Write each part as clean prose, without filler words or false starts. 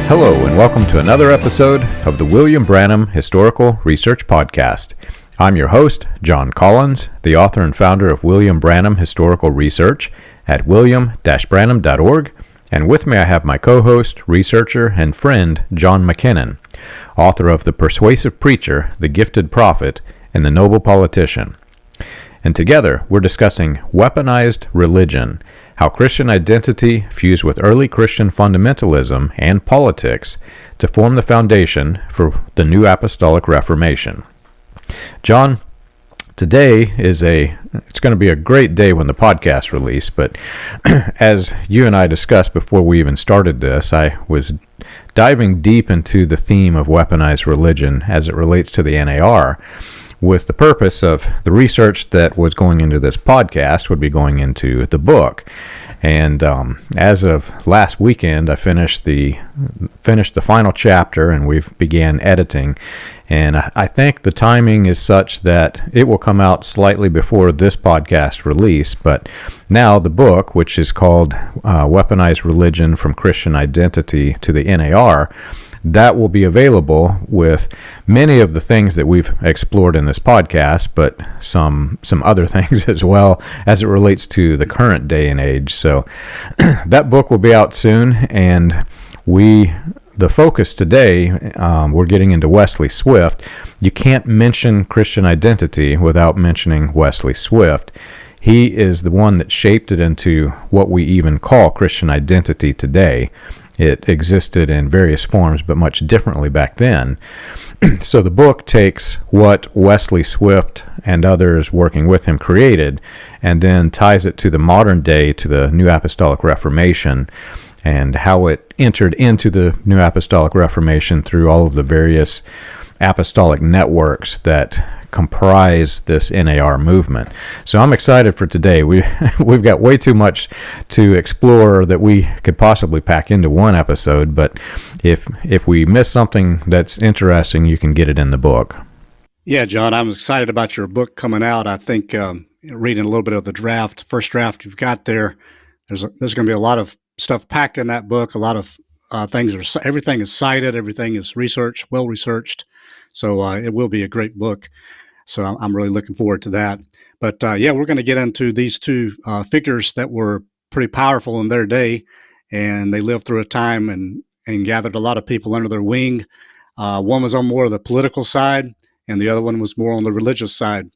Hello, and welcome to another episode of the William Branham Historical Research Podcast. I'm your host, John Collins, the author and founder of William Branham Historical Research at william-branham.org, and with me I have my co-host, researcher, and friend, John McKinnon, author of The Persuasive Preacher, The Gifted Prophet, and The Noble Politician. And together, we're discussing Weaponized Religion, how Christian identity fused with early Christian fundamentalism and politics to form the foundation for the new Apostolic Reformation. John, today it's going to be a great day when the podcast release, but as you and I discussed before we even started this, I was diving deep into the theme of weaponized religion as it relates to the NAR, with the purpose of the research that was going into this podcast would be going into the book. And as of last weekend, I finished the final chapter, and we've began editing. And I think the timing is such that it will come out slightly before this podcast release. But now the book, which is called Weaponized Religion from Christian Identity to the NAR, that will be available with many of the things that we've explored in this podcast, but some other things as well as it relates to the current day and age. So that book will be out soon, and the focus today, we're getting into Wesley Swift. You can't mention Christian identity without mentioning Wesley Swift. He is the one that shaped it into what we even call Christian identity today. It existed in various forms, but much differently back then. So the book takes what Wesley Swift and others working with him created, and then ties it to the modern day, to the New Apostolic Reformation, and how it entered into the New Apostolic Reformation through all of the various apostolic networks that comprise this NAR movement. So I'm excited for today. We've got way too much to explore that we could possibly pack into one episode, but if we miss something that's interesting, you can get it in the book. Yeah, John, I'm excited about your book coming out. I think reading a little bit of the first draft you've got there, there's going to be a lot of stuff packed in that book. A lot of everything is cited, everything is researched, well researched. So it will be a great book. So I'm really looking forward to that. But we're going to get into these two figures that were pretty powerful in their day, and they lived through a time and gathered a lot of people under their wing. One was on more of the political side, and the other one was more on the religious side.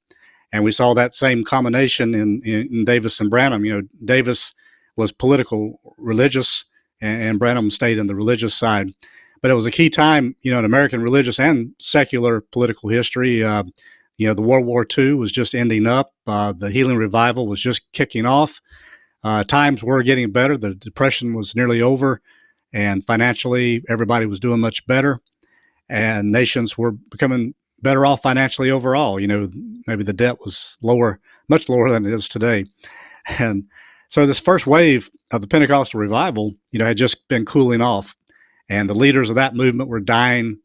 And we saw that same combination in Davis and Branham. You know, Davis was political, religious, and Branham stayed in the religious side. But it was a key time, in American religious and secular political history. The World War II was just ending up. The healing revival was just kicking off. Times were getting better. The Depression was nearly over, and financially, everybody was doing much better, and nations were becoming better off financially overall. Maybe the debt was lower, much lower than it is today. And so this first wave of the Pentecostal revival, had just been cooling off, and the leaders of that movement were dying,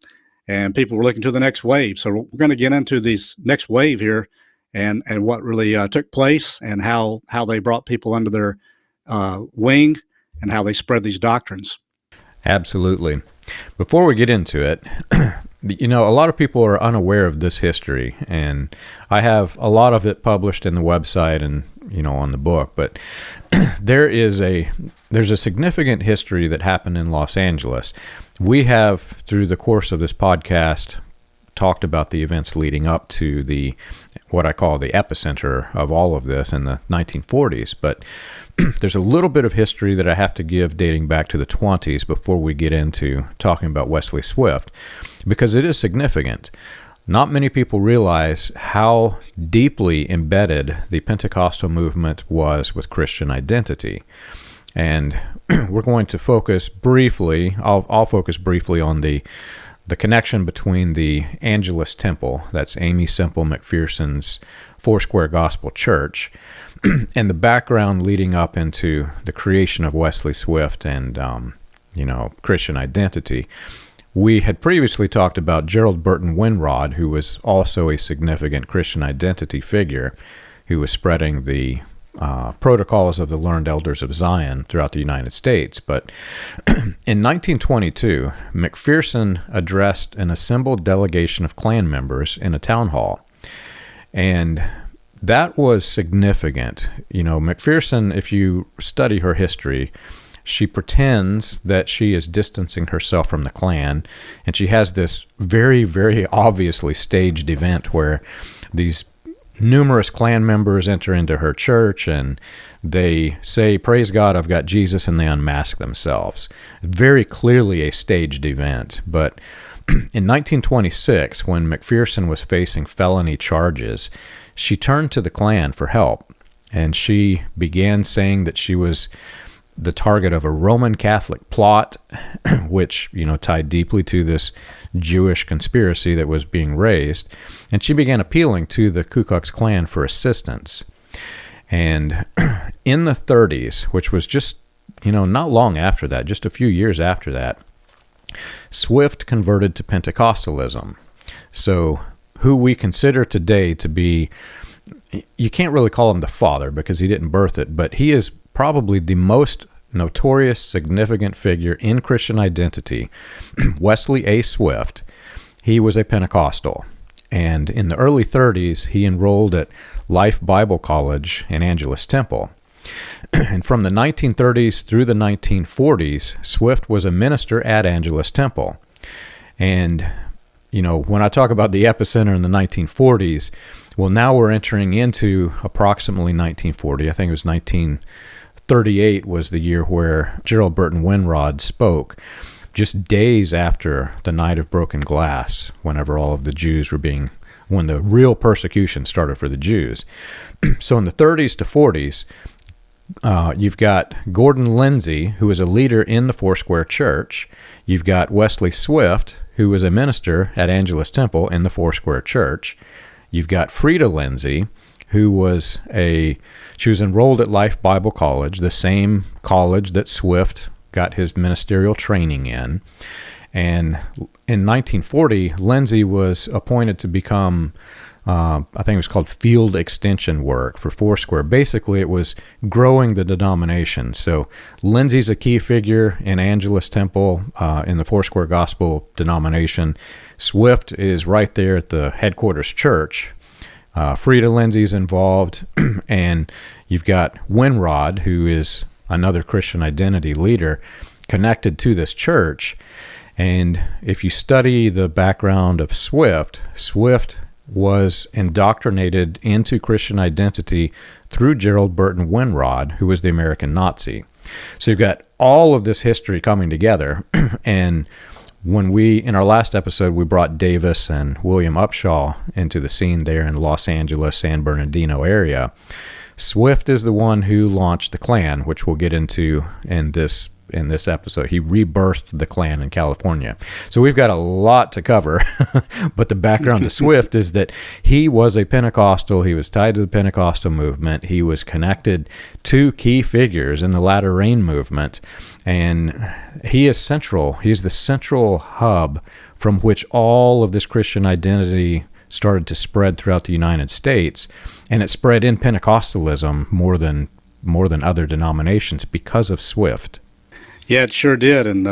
and people were looking to the next wave. So we're going to get into this next wave here and what really took place, and how they brought people under their wing, and how they spread these doctrines. Absolutely. Before we get into it, a lot of people are unaware of this history, and I have a lot of it published in the website and, on the book, but there's a significant history that happened in Los Angeles. We have, through the course of this podcast, talked about the events leading up to what I call the epicenter of all of this in the 1940s, but there's a little bit of history that I have to give dating back to the 20s before we get into talking about Wesley Swift, because it is significant. Not many people realize how deeply embedded the Pentecostal movement was with Christian identity. And we're going to focus briefly, I'll focus briefly on the connection between the Angelus Temple, that's Aimee Semple McPherson's Foursquare Gospel Church, and the background leading up into the creation of Wesley Swift and, Christian identity. We had previously talked about Gerald Burton Winrod, who was also a significant Christian identity figure, who was spreading the protocols of the Learned Elders of Zion throughout the United States. But in 1922, McPherson addressed an assembled delegation of Klan members in a town hall. And that was significant. McPherson, if you study her history, she pretends that she is distancing herself from the Klan, and she has this very, very obviously staged event where these numerous Klan members enter into her church and they say, "Praise God, I've got Jesus," and they unmask themselves. Very clearly a staged event. But in 1926, when McPherson was facing felony charges, she turned to the Klan for help, and she began saying that she was the target of a Roman Catholic plot, which, tied deeply to this Jewish conspiracy that was being raised. And she began appealing to the Ku Klux Klan for assistance. And in the 30s, which was just, not long after that, just a few years after that, Swift converted to Pentecostalism. So who we consider today to be, you can't really call him the father because he didn't birth it, but he is probably the most notorious, significant figure in Christian identity, Wesley A. Swift. He was a Pentecostal. And in the early 30s, he enrolled at Life Bible College in Angelus Temple. And from the 1930s through the 1940s, Swift was a minister at Angelus Temple. And, when I talk about the epicenter in the 1940s, well, now we're entering into approximately 1940. I think it was 1938 was the year where Gerald Burton Winrod spoke, just days after the Night of Broken Glass, whenever all of the Jews were when the real persecution started for the Jews. So in the 30s to 40s, you've got Gordon Lindsay, who is a leader in the Foursquare Church. You've got Wesley Swift, who was a minister at Angelus Temple in the Foursquare Church. You've got Frida Lindsay, who was she was enrolled at Life Bible College, the same college that Swift got his ministerial training in. And in 1940, Lindsay was appointed to become, I think it was called field extension work for Foursquare. Basically, it was growing the denomination. So Lindsay's a key figure in Angelus Temple in the Foursquare Gospel denomination. Swift is right there at the headquarters church. Frida Lindsay's involved, and you've got Winrod, who is another Christian identity leader, connected to this church. And if you study the background of Swift was indoctrinated into Christian identity through Gerald Burton Winrod, who was the American Nazi. So you've got all of this history coming together, and when in our last episode, we brought Davis and William Upshaw into the scene there in Los Angeles, San Bernardino area. Swift is the one who launched the Klan, which we'll get into in this episode. He rebirthed the Klan in California. So we've got a lot to cover, but the background to Swift is that he was a Pentecostal. He was tied to the Pentecostal movement. He was connected to key figures in the Latter Rain movement, and he is central. He's the central hub from which all of this Christian identity started to spread throughout the United States, and it spread in Pentecostalism more than other denominations because of Swift. Yeah, it sure did, and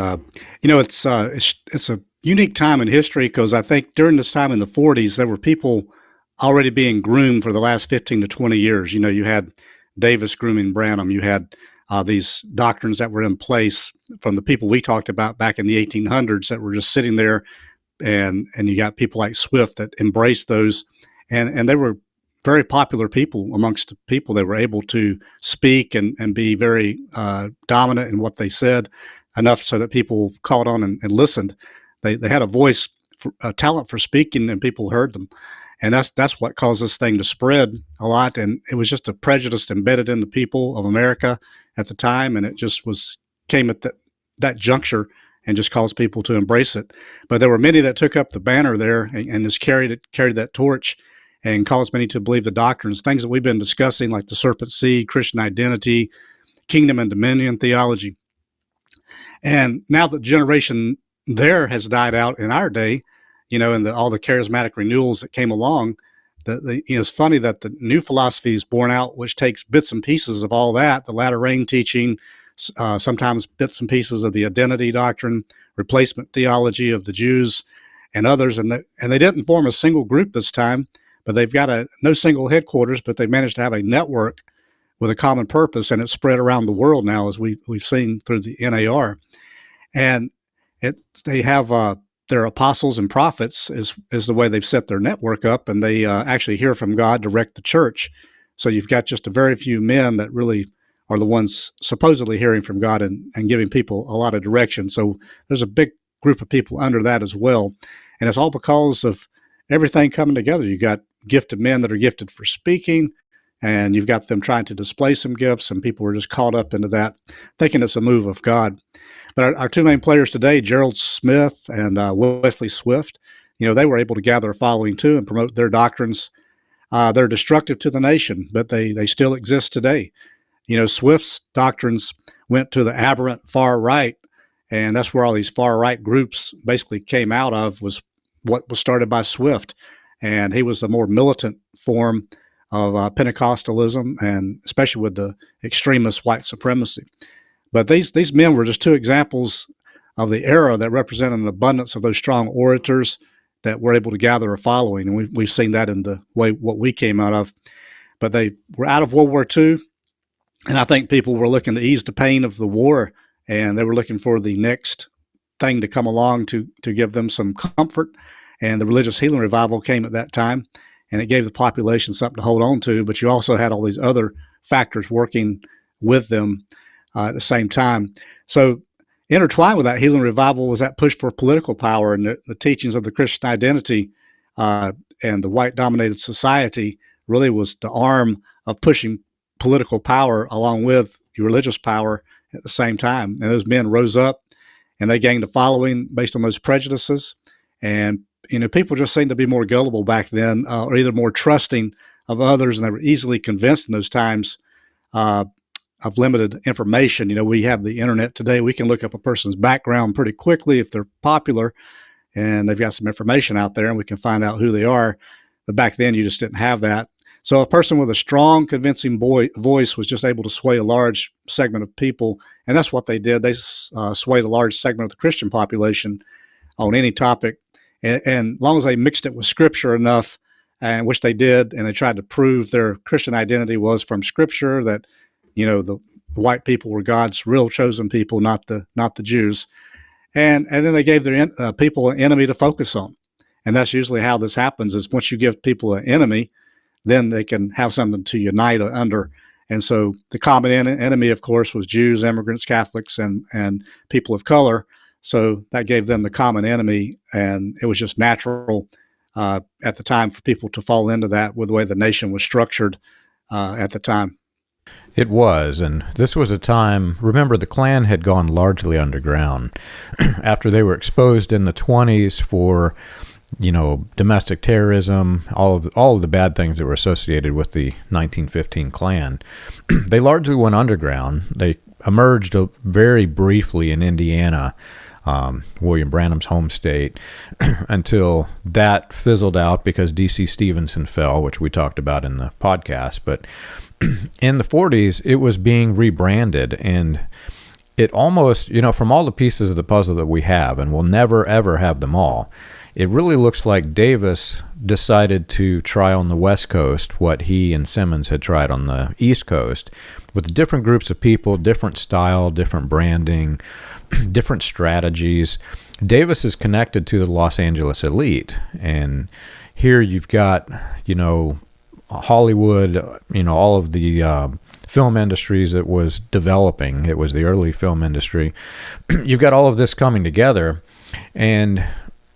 it's a unique time in history because I think during this time in the 40s, there were people already being groomed for the last 15 to 20 years. You had Davis grooming Branham. You had these doctrines that were in place from the people we talked about back in the 1800s that were just sitting there, and you got people like Swift that embraced those, and they were very popular people amongst the people. They were able to speak and be very dominant in what they said, enough so that people caught on and listened. They had a voice, a talent for speaking, and people heard them. And that's what caused this thing to spread a lot. And it was just a prejudice embedded in the people of America at the time, and it just came at that juncture and just caused people to embrace it. But there were many that took up the banner there and just carried that torch and caused many to believe the doctrines, things that we've been discussing, like the serpent seed, Christian identity, kingdom and dominion theology. And now the generation there has died out in our day, and all the charismatic renewals that came along, It's funny that the new philosophy is born out, which takes bits and pieces of all that, the latter rain teaching, sometimes bits and pieces of the identity doctrine, replacement theology of the Jews and others. And they didn't form a single group this time, but they've got no single headquarters, but they've managed to have a network with a common purpose, and it's spread around the world now, as we've seen through the NAR. And they have their apostles and prophets is the way they've set their network up, and they actually hear from God, direct the church. So you've got just a very few men that really are the ones supposedly hearing from God and giving people a lot of direction. So there's a big group of people under that as well. And it's all because of everything coming together. You got gifted men that are gifted for speaking, and you've got them trying to display some gifts, and people are just caught up into that, thinking it's a move of God. But our two main players today, Gerald Smith and Wesley Swift, they were able to gather a following too and promote their doctrines. They're destructive to the nation, but they still exist today. Swift's doctrines went to the aberrant far right, and that's where all these far right groups basically came out of, was what was started by Swift. And he was a more militant form of Pentecostalism, and especially with the extremist white supremacy. But these men were just two examples of the era that represented an abundance of those strong orators that were able to gather a following. And we've seen that in the way what we came out of. But they were out of World War II, and I think people were looking to ease the pain of the war, and they were looking for the next thing to come along to give them some comfort. And the religious healing revival came at that time, and it gave the population something to hold on to. But you also had all these other factors working with them at the same time. So intertwined with that healing revival was that push for political power, and the teachings of the Christian identity and the white-dominated society really was the arm of pushing political power along with religious power at the same time. And those men rose up, and they gained a following based on those prejudices. And people just seemed to be more gullible back then, or either more trusting of others, and they were easily convinced in those times of limited information. We have the internet today. We can look up a person's background pretty quickly if they're popular and they've got some information out there, and we can find out who they are. But back then, you just didn't have that. So a person with a strong, convincing voice was just able to sway a large segment of people, and that's what they did. They swayed a large segment of the Christian population on any topic, and as long as they mixed it with Scripture enough, and which they did, and they tried to prove their Christian identity was from Scripture, that the white people were God's real chosen people, not the Jews, and then they gave their people an enemy to focus on, and that's usually how this happens. Is once you give people an enemy, then they can have something to unite under. And so the common enemy, of course, was Jews, immigrants, Catholics, and people of color. So that gave them the common enemy, and it was just natural at the time for people to fall into that with the way the nation was structured at the time. It was, and this was a time, remember, the Klan had gone largely underground after they were exposed in the 20s for domestic terrorism, all of the bad things that were associated with the 1915 Klan. They largely went underground. They emerged very briefly in Indiana, William Branham's home state, until that fizzled out because D.C. Stevenson fell, which we talked about in the podcast. But in the 40s, it was being rebranded, and it almost, from all the pieces of the puzzle that we have, and we'll never, ever have them all, it really looks like Davis decided to try on the West Coast what he and Simmons had tried on the East Coast, with different groups of people, different style, different branding, different strategies. Davis is connected to the Los Angeles elite, and here you've got, Hollywood, all of the film industries that was developing. It was the early film industry. You've got all of this coming together, and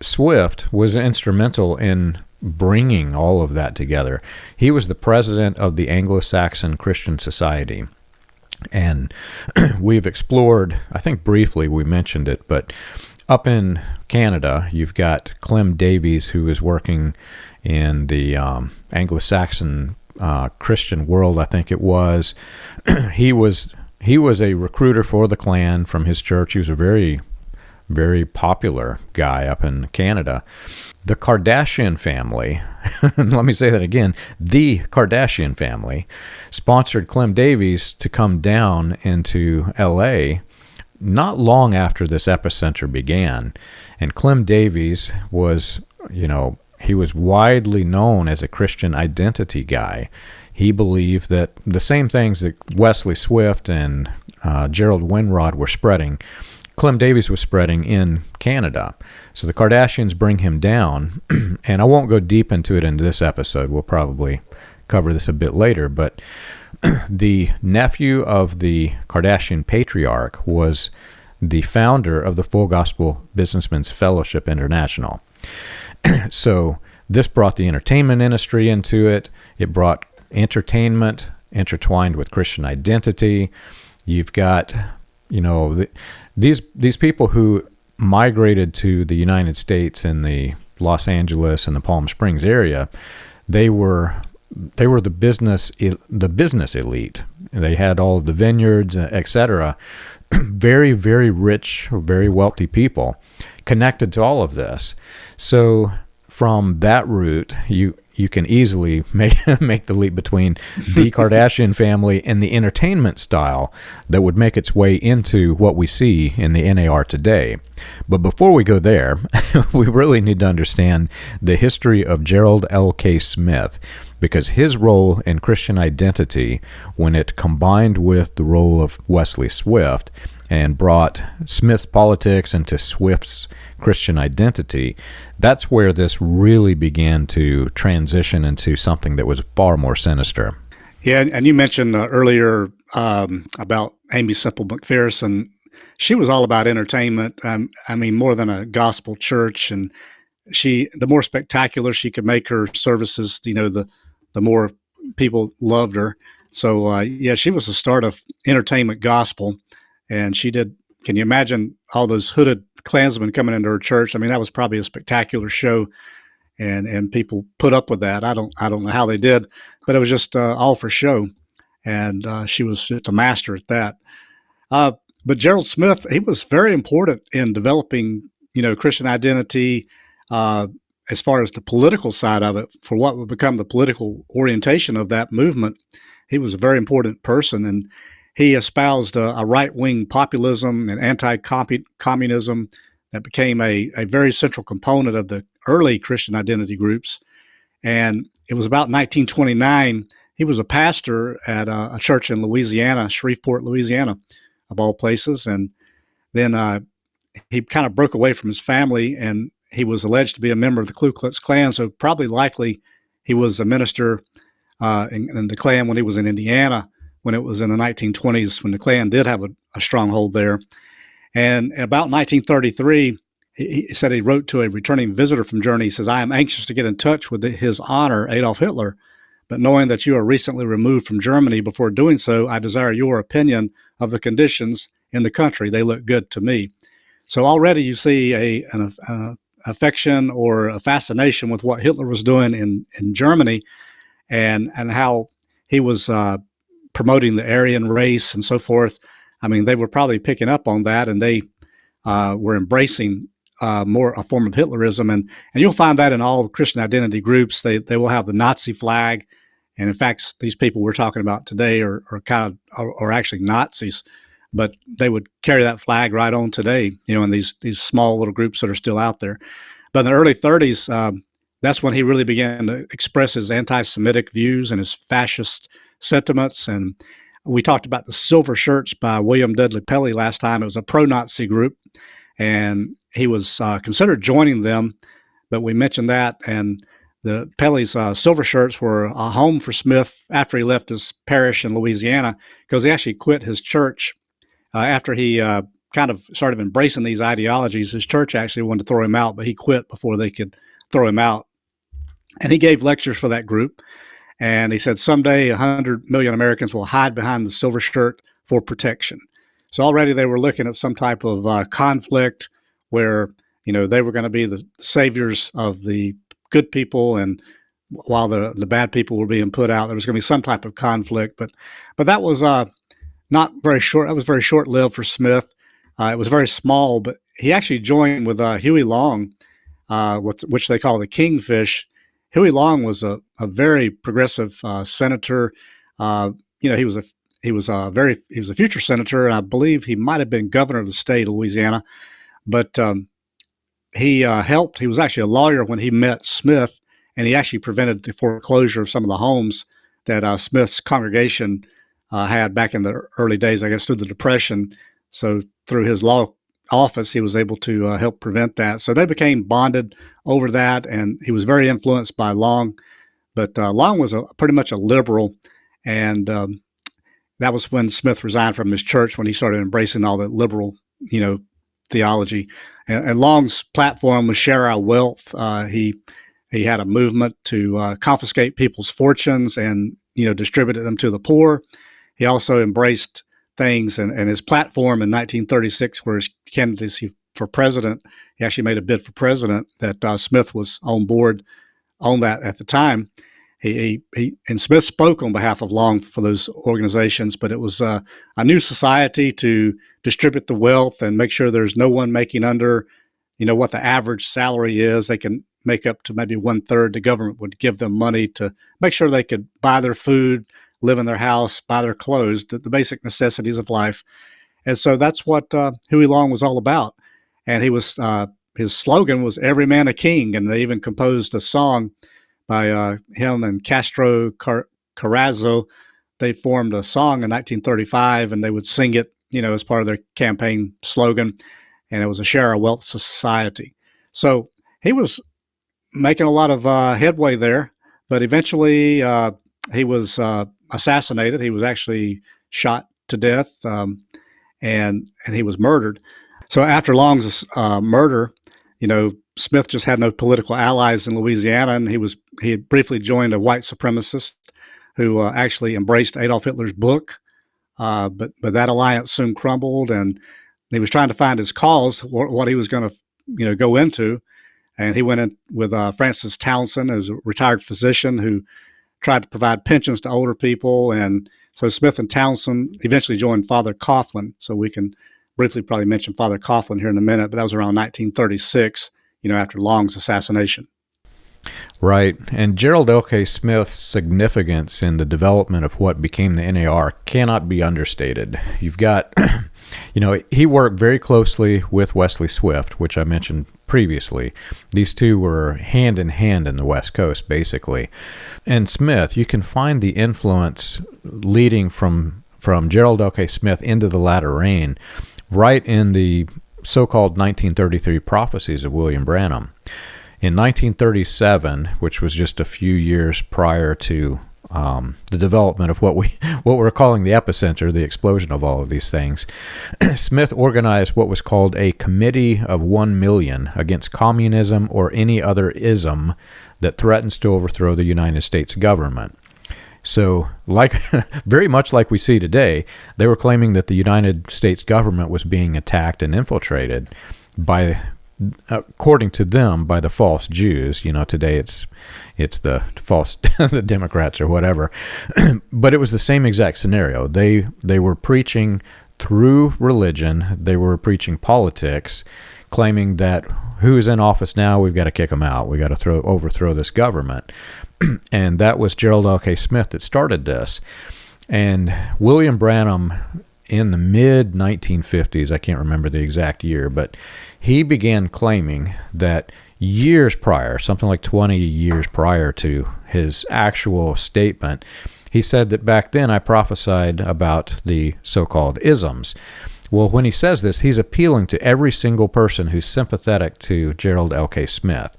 Swift was instrumental in bringing all of that together. He was the president of the Anglo-Saxon Christian Society, and we've explored, I think briefly we mentioned it, but up in Canada, you've got Clem Davies, who is working in the Anglo-Saxon Christian world, I think it was. He was a recruiter for the Klan from his church. He was a very very popular guy up in Canada. The Kardashian family, let me say that again, the Kardashian family sponsored Clem Davies to come down into LA not long after this epicenter began. And Clem Davies was, he was widely known as a Christian identity guy. He believed that the same things that Wesley Swift and Gerald Winrod were spreading, Clem Davies was spreading in Canada. So the Kardashians bring him down, and I won't go deep into it in this episode. We'll probably cover this a bit later, but the nephew of the Kardashian patriarch was the founder of the Full Gospel Businessmen's Fellowship International. So this brought the entertainment industry into it. It brought entertainment intertwined with Christian identity. You've got, these people who migrated to the United States in the Los Angeles and the Palm Springs area. They were the business elite. They had all of the vineyards, etc. Very, very rich, very wealthy people connected to all of this. So from that route, you can easily make the leap between the Kardashian family and the entertainment style that would make its way into what we see in the NAR today. But before we go there, we really need to understand the history of Gerald L.K. Smith, because his role in Christian identity, when it combined with the role of Wesley Swift and brought Smith's politics into Swift's Christian identity, that's where this really began to transition into something that was far more sinister. Yeah, and you mentioned earlier about Amy Semple McPherson. She was all about entertainment. More than a gospel church, and the more spectacular she could make her services, the more people loved her. So she was the start of entertainment gospel, and she did. Can you imagine all those hooded Klansmen coming into her church? That was probably a spectacular show, and people put up with that. I don't know how they did, but it was just all for show, and she was just a master at that. But Gerald Smith, he was very important in developing, Christian identity as far as the political side of it, for what would become the political orientation of that movement. He was a very important person, and he espoused a right-wing populism and anti-communism that became a very central component of the early Christian identity groups. And it was about 1929, he was a pastor at a church in Louisiana, Shreveport, Louisiana, of all places. And then he kind of broke away from his family, and he was alleged to be a member of the Ku Klux Klan. So probably likely he was a minister in the Klan when he was in Indiana, when it was in the 1920s, when the Klan did have a stronghold there. And about 1933, he said he wrote to a returning visitor from Germany. He says, "I am anxious to get in touch with His Honor, Adolf Hitler, but knowing that you are recently removed from Germany, before doing so, I desire your opinion of the conditions in the country. They look good to me." So already you see an affection or a fascination with what Hitler was doing in Germany, and how he was promoting the Aryan race and so forth. They were probably picking up on that, and they were embracing more a form of Hitlerism. And you'll find that in all Christian identity groups. They will have the Nazi flag. And in fact, these people we're talking about today are actually Nazis, but they would carry that flag right on today, in these small little groups that are still out there. But in the early 30s, that's when he really began to express his anti-Semitic views and his fascist sentiments. And we talked about the Silver Shirts by William Dudley Pelley last time. It was a pro-Nazi group, and he was considered joining them, but we mentioned that. And the Pelley's Silver Shirts were a home for Smith after he left his parish in Louisiana, because he actually quit his church after he kind of started embracing these ideologies. His church actually wanted to throw him out, but he quit before they could throw him out. And he gave lectures for that group. And he said, someday 100 million Americans will hide behind the silver shirt for protection. So already they were looking at some type of conflict where, they were going to be the saviors of the good people, and while the bad people were being put out, there was going to be some type of conflict. But that was not very short. That was very short-lived for Smith. It was very small, but he actually joined with Huey Long, which they call the Kingfish. Huey Long was a very progressive senator. He was a future senator, and I believe he might have been governor of the state of Louisiana. But he helped. He was actually a lawyer when he met Smith, and he actually prevented the foreclosure of some of the homes that Smith's congregation had back in the early days, I guess, through the Depression. So through his law office, he was able to help prevent that. So they became bonded over that, and he was very influenced by Long. But Long was pretty much a liberal, and that was when Smith resigned from his church, when he started embracing all the liberal, theology. And Long's platform was share our wealth. He had a movement to confiscate people's fortunes and distribute them to the poor. He also embraced things, and his platform in 1936, where his candidacy for president, he actually made a bid for president, that Smith was on board on that at the time. And Smith spoke on behalf of Long for those organizations, but it was a new society to distribute the wealth and make sure there's no one making under, what the average salary is. They can make up to maybe 1/3. The government would give them money to make sure they could buy their food, live in their house, buy their clothes, the basic necessities of life. And so that's what Huey Long was all about. And his slogan was "Every man a king," and they even composed a song by him and Castro Carrazzo. They formed a song in 1935, and they would sing it, as part of their campaign slogan. And it was a share our wealth society. So he was making a lot of headway there, but eventually he was assassinated. He was actually shot to death, and he was murdered. So after Long's murder, Smith just had no political allies in Louisiana, and he had briefly joined a white supremacist who actually embraced Adolf Hitler's book, but that alliance soon crumbled, and he was trying to find his cause, what he was going to go into, and he went in with Francis Townsend, who's a retired physician who tried to provide pensions to older people, and so Smith and Townsend eventually joined Father Coughlin. So we can briefly probably mention Father Coughlin here in a minute, but that was around 1936. After Long's assassination. Right. And Gerald L.K. Smith's significance in the development of what became the NAR cannot be understated. You've got, he worked very closely with Wesley Swift, which I mentioned previously. These two were hand in hand in the West Coast, basically. And Smith, you can find the influence leading from Gerald L.K. Smith into the latter reign right in the so-called 1933 prophecies of William Branham. In 1937, which was just a few years prior to the development of what we're calling the epicenter, the explosion of all of these things, Smith organized what was called a Committee of 1 Million against communism or any other ism that threatens to overthrow the United States government. So, very much like we see today, they were claiming that the United States government was being attacked and infiltrated by, according to them, by the false Jews. Today it's the false the Democrats or whatever. But it was the same exact scenario. They were preaching through religion. They were preaching politics, claiming that who's in office now, we've got to kick them out. We've got to overthrow this government. And that was Gerald L.K. Smith that started this. And William Branham, in the mid-1950s, I can't remember the exact year, but he began claiming that years prior, something like 20 years prior to his actual statement, he said that back then I prophesied about the so-called isms. Well, when he says this, he's appealing to every single person who's sympathetic to Gerald L.K. Smith,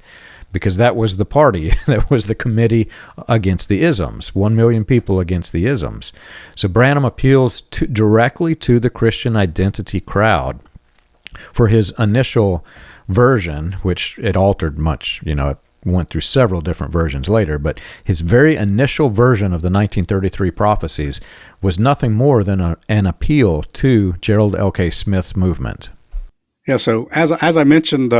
because that was the party, that was the committee against the isms, 1 million people against the isms. So Branham appeals directly to the Christian identity crowd. For his initial version, which it altered much, it went through several different versions later, but his very initial version of the 1933 prophecies was nothing more than an appeal to Gerald L.K. Smith's movement. Yeah, so as I mentioned,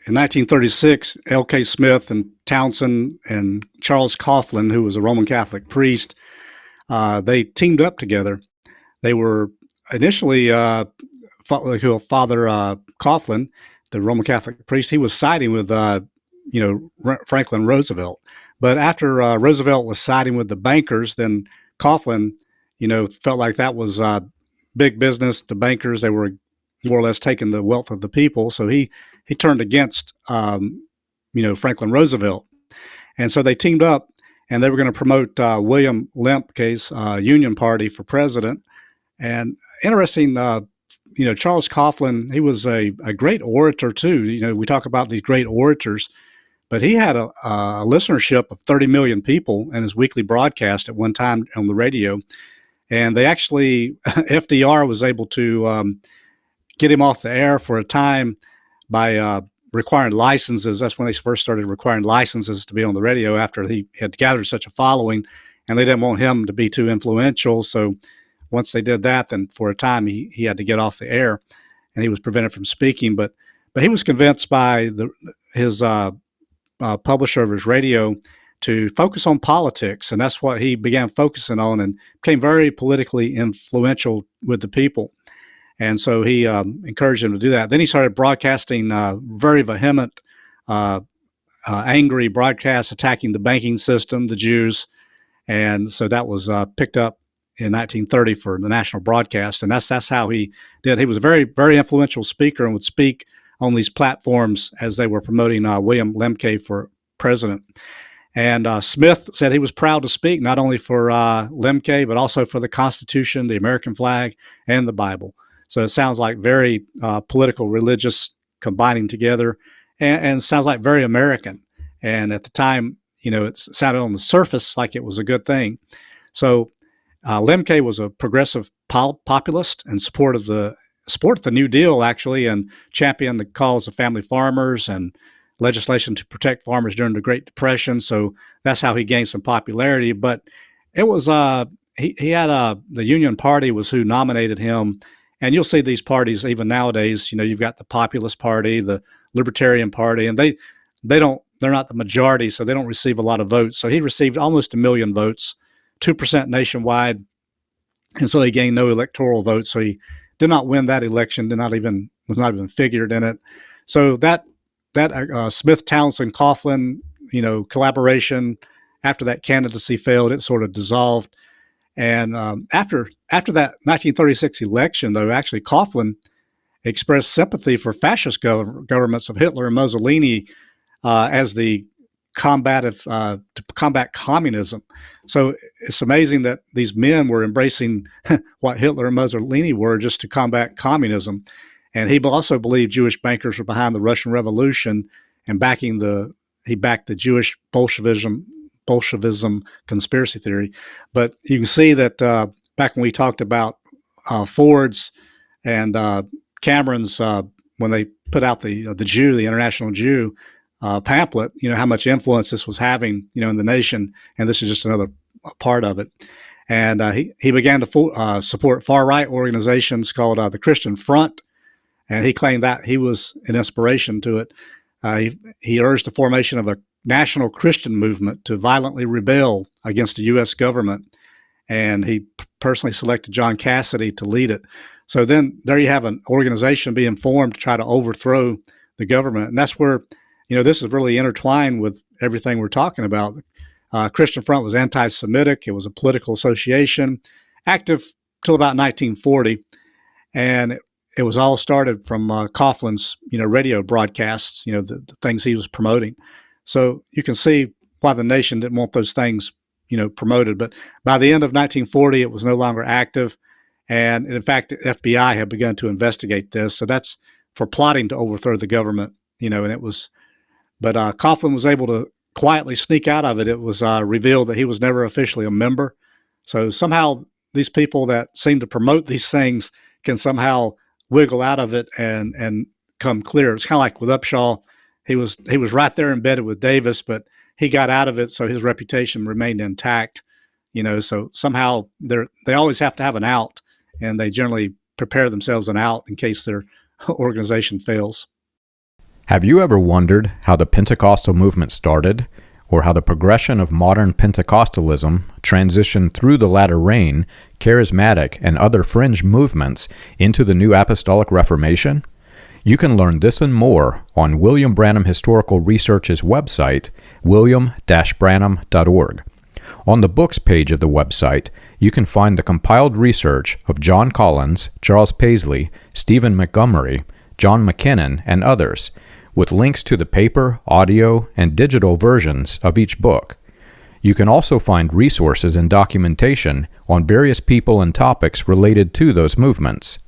in 1936, L.K. Smith and Townsend and Charles Coughlin, who was a Roman Catholic priest, they teamed up together. They were initially Father Coughlin, the Roman Catholic priest, he was siding with Franklin Roosevelt. But after Roosevelt was siding with the bankers, then Coughlin, felt like that was big business. The bankers, they were more or less taking the wealth of the people, so he turned against Franklin Roosevelt, and so they teamed up, and they were going to promote William Lemke's Union Party for president. And interesting, Charles Coughlin, he was a great orator too. We talk about these great orators, but he had a listenership of 30 million people in his weekly broadcast at one time on the radio. And they actually, FDR was able to get him off the air for a time by requiring licenses. That's when they first started requiring licenses to be on the radio after he had gathered such a following, and they didn't want him to be too influential. So once they did that, then for a time he had to get off the air, and he was prevented from speaking. But he was convinced by his publisher of his radio to focus on politics, and that's what he began focusing on, and became very politically influential with the people. And so he encouraged him to do that. Then he started broadcasting very vehement, angry broadcasts attacking the banking system, the Jews. And so that was picked up in 1930 for the national broadcast. And that's how he did. He was a very, very influential speaker and would speak on these platforms as they were promoting William Lemke for president. And Smith said he was proud to speak not only for Lemke, but also for the Constitution, the American flag, and the Bible. So it sounds like very political, religious combining together, and sounds like very American. And at the time, it sounded on the surface like it was a good thing. So Lemke was a progressive populist and supported the New Deal, actually, and championed the cause of family farmers and legislation to protect farmers during the Great Depression. So that's how he gained some popularity. But it was he had the Union Party was who nominated him. And you'll see these parties even nowadays. You've got the Populist Party, the Libertarian Party, and they're not the majority, so they don't receive a lot of votes. So he received almost 1 million votes, 2% nationwide, and so he gained no electoral votes. So he did not win that election. Was not even figured in it. So that Smith, Townsend, Coughlin, collaboration, after that candidacy failed, it sort of dissolved. And after that 1936 election, though, actually Coughlin expressed sympathy for fascist governments of Hitler and Mussolini as the to combat communism. So it's amazing that these men were embracing what Hitler and Mussolini were just to combat communism. And he also believed Jewish bankers were behind the Russian Revolution and he backed the Jewish Bolshevism conspiracy theory. But you can see that back when we talked about Ford's and Cameron's, when they put out the International Jew pamphlet, how much influence this was having, in the nation. And this is just another part of it. And he began to support far-right organizations called the Christian Front. And he claimed that he was an inspiration to it. He urged the formation of a national Christian movement to violently rebel against the U.S. government. And he personally selected John Cassidy to lead it. So then there you have an organization being formed to try to overthrow the government. And that's where, this is really intertwined with everything we're talking about. Christian Front was anti-Semitic. It was a political association, active till about 1940. And it was all started from Coughlin's, radio broadcasts, the things he was promoting. So you can see why the nation didn't want those things, promoted. But by the end of 1940, it was no longer active. And in fact, the FBI had begun to investigate this. So that's for plotting to overthrow the government, and it was, but Coughlin was able to quietly sneak out of it. It was revealed that he was never officially a member. So somehow these people that seem to promote these things can somehow wiggle out of it and come clear. It's kind of like with Upshaw. He was right there embedded with Davis, but he got out of it, so his reputation remained intact. So somehow they always have to have an out, and they generally prepare themselves an out in case their organization fails. Have you ever wondered how the Pentecostal movement started, or how the progression of modern Pentecostalism transitioned through the latter rain, charismatic, and other fringe movements into the new Apostolic Reformation? You can learn this and more on William Branham Historical Research's website, william-branham.org. On the books page of the website, you can find the compiled research of John Collins, Charles Paisley, Stephen Montgomery, John McKinnon, and others, with links to the paper, audio, and digital versions of each book. You can also find resources and documentation on various people and topics related to those movements.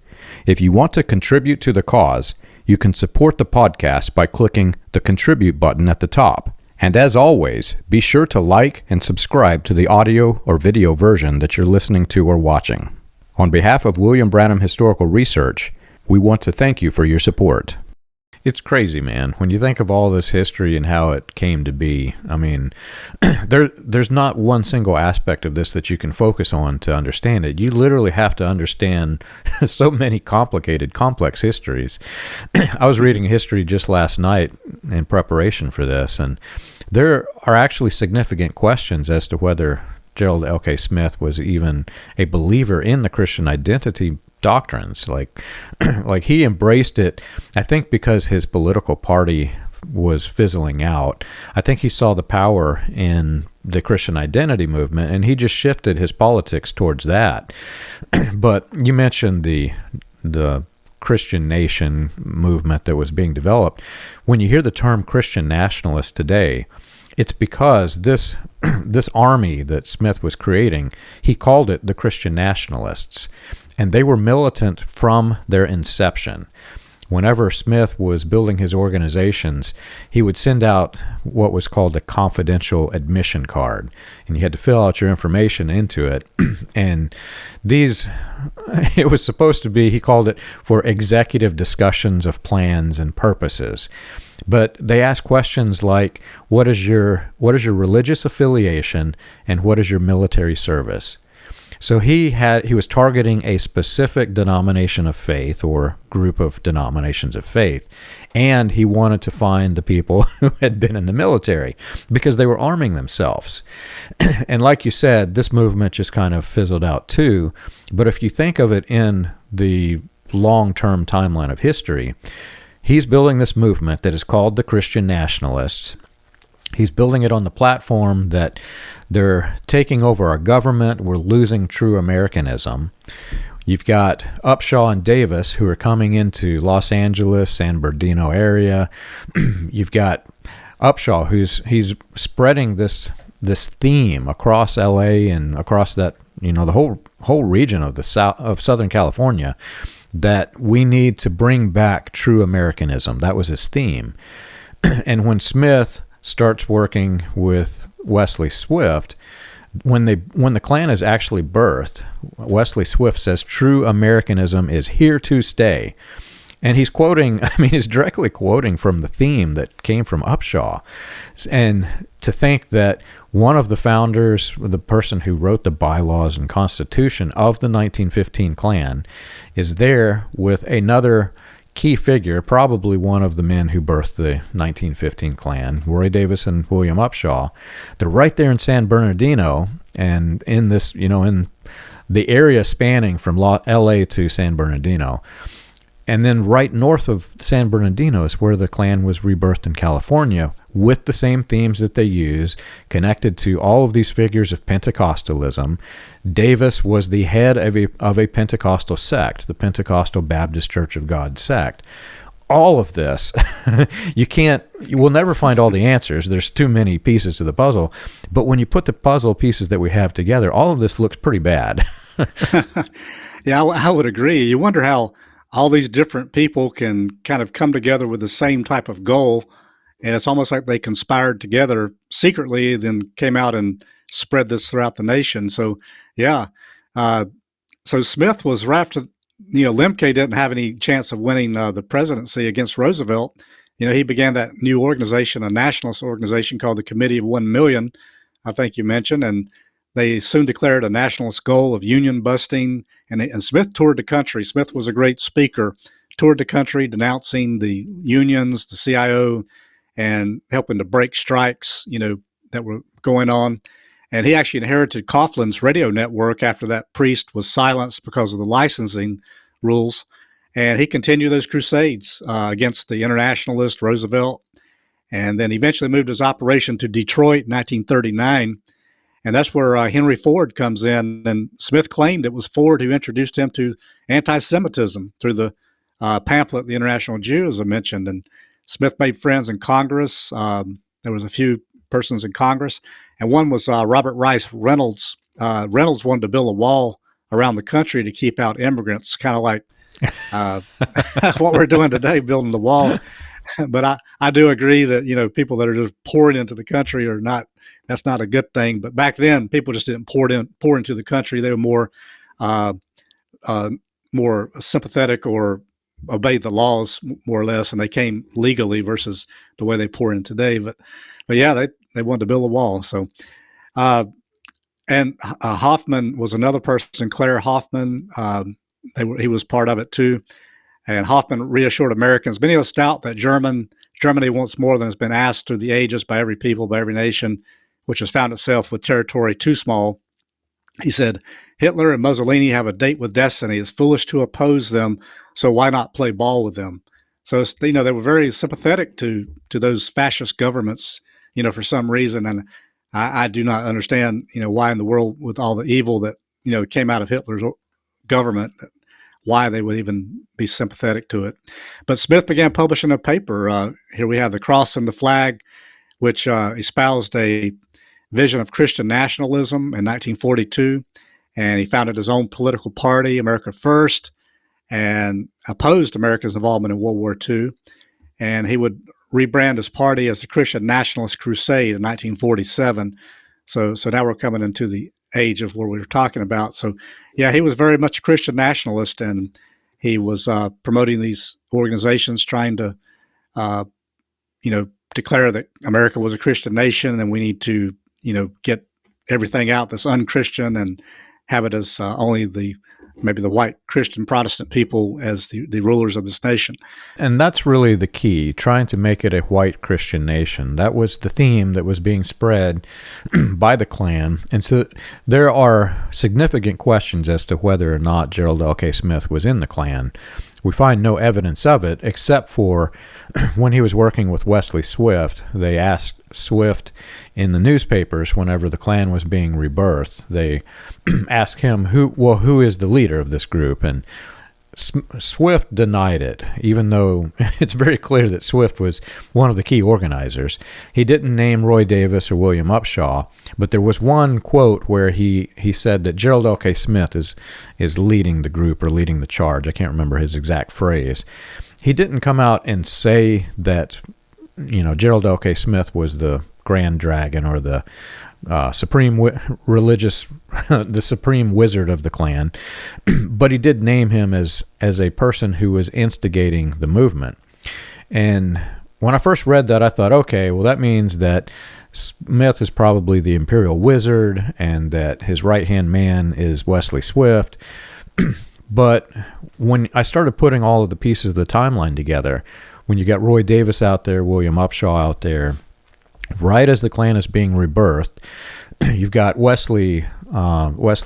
If you want to contribute to the cause, you can support the podcast by clicking the Contribute button at the top. And as always, be sure to like and subscribe to the audio or video version that you're listening to or watching. On behalf of William Branham Historical Research, we want to thank you for your support. It's crazy, man. When you think of all this history and how it came to be, I mean, there's not one single aspect of this that you can focus on to understand it. You literally have to understand so many complicated, complex histories. I was reading history just last night in preparation for this, and there are actually significant questions as to whether Gerald L.K. Smith was even a believer in the Christian identity doctrines. Like he embraced it, I think, because his political party was fizzling out. I think he saw the power in the Christian identity movement, and he just shifted his politics towards that. But you mentioned the Christian nation movement that was being developed. When you hear the term Christian nationalist today, it's because this army that Smith was creating, he called it the Christian Nationalists. And they were militant from their inception. Whenever Smith was building his organizations, he would send out what was called a confidential admission card. And you had to fill out your information into it. And it was supposed to be, he called it, for executive discussions of plans and purposes. But they asked questions like, what is your religious affiliation and what is your military service? So he was targeting a specific denomination of faith or group of denominations of faith, and he wanted to find the people who had been in the military because they were arming themselves. And like you said, this movement just kind of fizzled out too. But if you think of it in the long-term timeline of history, he's building this movement that is called the Christian Nationalists. He's building it on the platform that they're taking over our government. We're losing true Americanism. You've got Upshaw and Davis who are coming into Los Angeles, San Bernardino area. You've got Upshaw he's spreading this theme across LA and across that, the whole region of Southern California, that we need to bring back true Americanism. That was his theme. And when Smith starts working with Wesley Swift, when the Klan is actually birthed, Wesley Swift says true Americanism is here to stay. And he's directly quoting from the theme that came from Upshaw. And to think that one of the founders, the person who wrote the bylaws and constitution of the 1915 Klan, is there with another key figure, probably one of the men who birthed the 1915 Klan, Roy Davis and William Upshaw. They're right there in San Bernardino, and in this, in the area spanning from LA to San Bernardino. And then right north of San Bernardino is where the Klan was rebirthed in California, with the same themes that they use, connected to all of these figures of Pentecostalism. Davis was the head of a Pentecostal sect, the Pentecostal Baptist Church of God sect. All of this, you will never find all the answers. There's too many pieces to the puzzle. But when you put the puzzle pieces that we have together, all of this looks pretty bad. Yeah, I would agree. You wonder how all these different people can kind of come together with the same type of goal. And it's almost like they conspired together secretly, then came out and spread this throughout the nation. So, yeah. So Smith was right after, Lemke didn't have any chance of winning the presidency against Roosevelt. He began that new organization, a nationalist organization called the Committee of 1 Million, I think you mentioned. And they soon declared a nationalist goal of union busting. And Smith toured the country. Smith was a great speaker, toured the country denouncing the unions, the CIO, and helping to break strikes, that were going on. And he actually inherited Coughlin's radio network after that priest was silenced because of the licensing rules. And he continued those crusades against the internationalist Roosevelt, and then eventually moved his operation to Detroit in 1939. And that's where Henry Ford comes in. And Smith claimed it was Ford who introduced him to anti-Semitism through the pamphlet, The International Jew, as I mentioned. And Smith made friends in Congress. There was a few persons in Congress, and one was Robert Rice Reynolds. Reynolds wanted to build a wall around the country to keep out immigrants, kind of like what we're doing today, building the wall. But I do agree that, people that are just pouring into the country that's not a good thing. But back then, people just didn't pour into the country. They were more sympathetic or obeyed the laws more or less, and they came legally versus the way they pour in today. But yeah, they wanted to build a wall. So, and Hoffman was another person, Claire Hoffman. He was part of it too. And Hoffman reassured Americans, many of us doubt that Germany wants more than has been asked through the ages by every people, by every nation, which has found itself with territory too small. He said, Hitler and Mussolini have a date with destiny. It's foolish to oppose them, so why not play ball with them? So, they were very sympathetic to those fascist governments, for some reason. And I do not understand, why in the world, with all the evil that, came out of Hitler's government, why they would even be sympathetic to it. But Smith began publishing a paper. Here we have The Cross and the Flag, which espoused a vision of Christian nationalism in 1942. And he founded his own political party, America First, and opposed America's involvement in World War II. And he would rebrand his party as the Christian Nationalist Crusade in 1947. So now we're coming into the age of what we were talking about. So yeah, he was very much a Christian nationalist, and he was promoting these organizations, trying to, declare that America was a Christian nation, and we need to, get everything out that's unchristian and have it as only maybe the white Christian Protestant people as the rulers of this nation. And that's really the key, trying to make it a white Christian nation. That was the theme that was being spread by the Klan. And so there are significant questions as to whether or not Gerald L.K. Smith was in the Klan. We find no evidence of it, except for when he was working with Wesley Swift. They asked Swift in the newspapers whenever the Klan was being rebirthed. They asked him, who is the leader of this group? And Swift denied it, even though it's very clear that Swift was one of the key organizers. He didn't name Roy Davis or William Upshaw, but there was one quote where he said that Gerald L.K. Smith is leading the group or leading the charge. I can't remember his exact phrase. He didn't come out and say that, Gerald L.K. Smith was the Grand Dragon or the supreme the supreme wizard of the Klan, but he did name him as a person who was instigating the movement. And when I first read that, I thought, okay, well, that means that Smith is probably the imperial wizard and that his right-hand man is Wesley Swift. But when I started putting all of the pieces of the timeline together, when you got Roy Davis out there, William Upshaw out there, right as the Klan is being rebirthed, you've got Wesley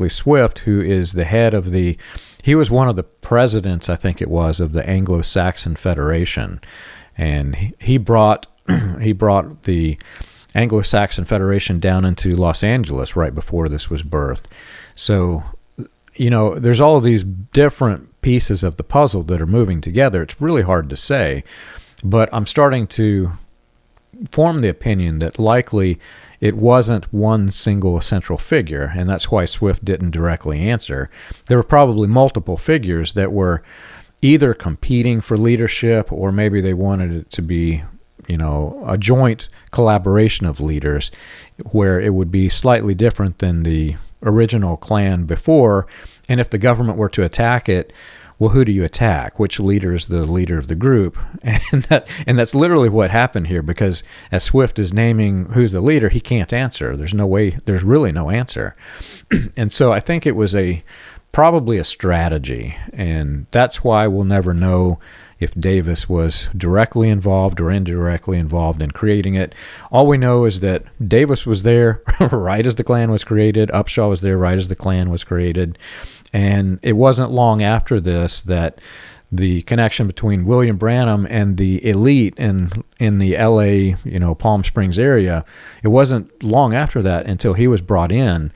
Swift, who is the head of he was one of the presidents, I think it was, of the Anglo-Saxon Federation. And he brought the Anglo-Saxon Federation down into Los Angeles right before this was birthed. So, there's all of these different pieces of the puzzle that are moving together. It's really hard to say, but I'm starting to form the opinion that likely it wasn't one single central figure, and that's why Swift didn't directly answer. There were probably multiple figures that were either competing for leadership, or maybe they wanted it to be, a joint collaboration of leaders where it would be slightly different than the original Klan before. And if the government were to attack it, well, who do you attack? Which leader is the leader of the group? And that's literally what happened here, because as Swift is naming who's the leader, he can't answer. There's really no answer. And so I think it was probably a strategy, and that's why we'll never know, if Davis was directly involved or indirectly involved in creating it. All we know is that Davis was there right as the Klan was created. Upshaw was there right as the Klan was created. And it wasn't long after this that the connection between William Branham and the elite in the LA, Palm Springs area, it wasn't long after that until he was brought in.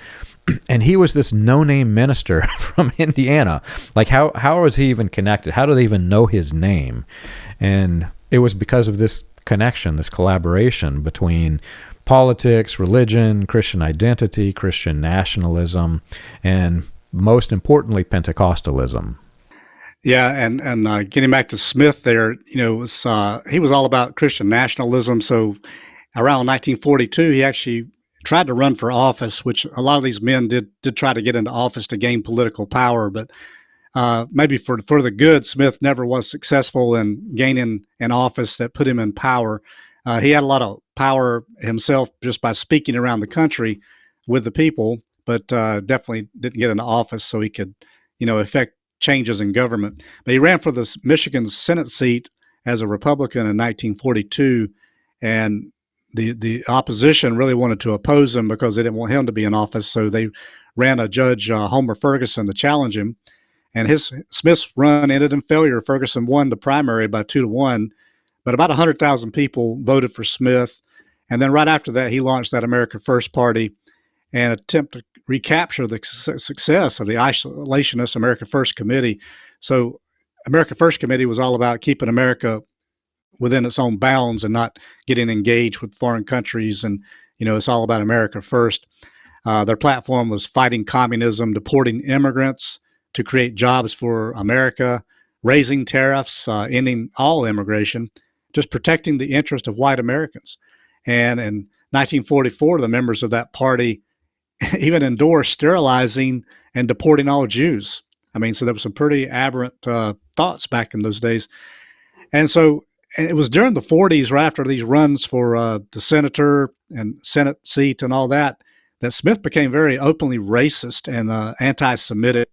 And he was this no-name minister from Indiana. Like, how was he even connected? How do they even know his name? And it was because of this connection, this collaboration between politics, religion, Christian identity, Christian nationalism, and most importantly, Pentecostalism. Yeah, and getting back to Smith there, he was all about Christian nationalism. So around 1942, he actually tried to run for office, which a lot of these men did try to get into office to gain political power, but maybe for the good, Smith never was successful in gaining an office that put him in power. He had a lot of power himself just by speaking around the country with the people, but definitely didn't get into office so he could, affect changes in government. But he ran for the Michigan Senate seat as a Republican in 1942, and the opposition really wanted to oppose him because they didn't want him to be in office. So they ran a Judge Homer Ferguson to challenge him, and Smith's run ended in failure. Ferguson won the primary by 2-1, but about 100,000 people voted for Smith. And then right after that, he launched that America First Party and attempted to recapture the success of the isolationist America First Committee. So America First Committee was all about keeping America within its own bounds and not getting engaged with foreign countries. And, it's all about America first. Their platform was fighting communism, deporting immigrants to create jobs for America, raising tariffs, ending all immigration, just protecting the interest of white Americans. And in 1944, the members of that party even endorsed sterilizing and deporting all Jews. So there was some pretty aberrant thoughts back in those days. And it was during the 40s, right after these runs for the senator and Senate seat and all that Smith became very openly racist and anti-Semitic.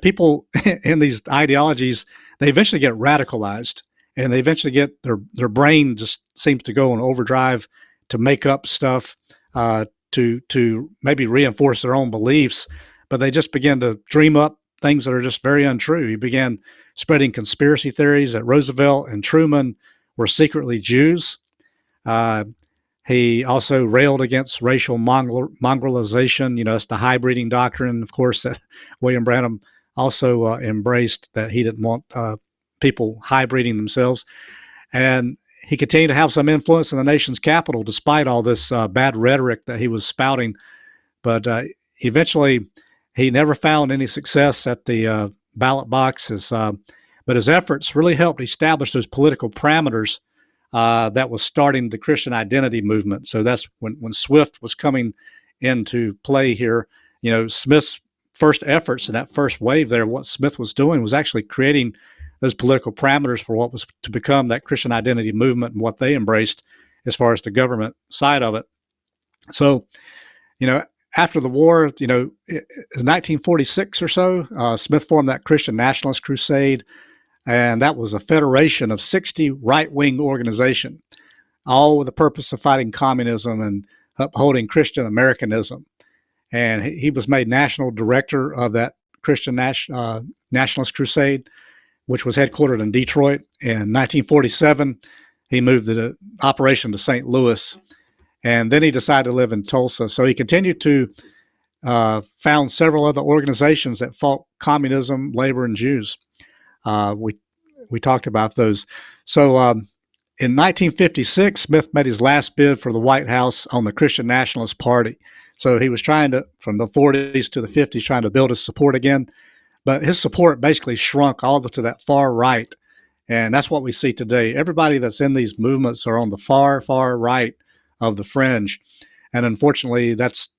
People in these ideologies, they eventually get radicalized, and they eventually get their brain just seems to go on overdrive to make up stuff to maybe reinforce their own beliefs, but they just begin to dream up things that are just very untrue. He began spreading conspiracy theories that Roosevelt and Truman were secretly Jews. He also railed against racial mongrelization. It's the hybriding doctrine, of course, that William Branham also embraced, that he didn't want people hybriding themselves. And he continued to have some influence in the nation's capital despite all this bad rhetoric that he was spouting. But eventually, he never found any success at the ballot boxes. But his efforts really helped establish those political parameters that was starting the Christian identity movement. So that's when Swift was coming into play here. Smith's first efforts in that first wave there, what Smith was doing was actually creating those political parameters for what was to become that Christian identity movement and what they embraced as far as the government side of it. So, after the war, in 1946 or so, Smith formed that Christian Nationalist Crusade, and that was a federation of 60 right-wing organizations, all with the purpose of fighting communism and upholding Christian Americanism. And he was made national director of that Christian Nationalist Crusade, which was headquartered in Detroit. In 1947, he moved the operation to St. Louis, and then he decided to live in Tulsa. So he continued to found several other organizations that fought communism, labor, and Jews. We talked about those. So in 1956, Smith made his last bid for the White House on the Christian Nationalist Party. So he was trying to, from the 40s to the 50s, trying to build his support again. But his support basically shrunk all to that far right. And that's what we see today. Everybody that's in these movements are on the far, far right of the fringe. And unfortunately, that's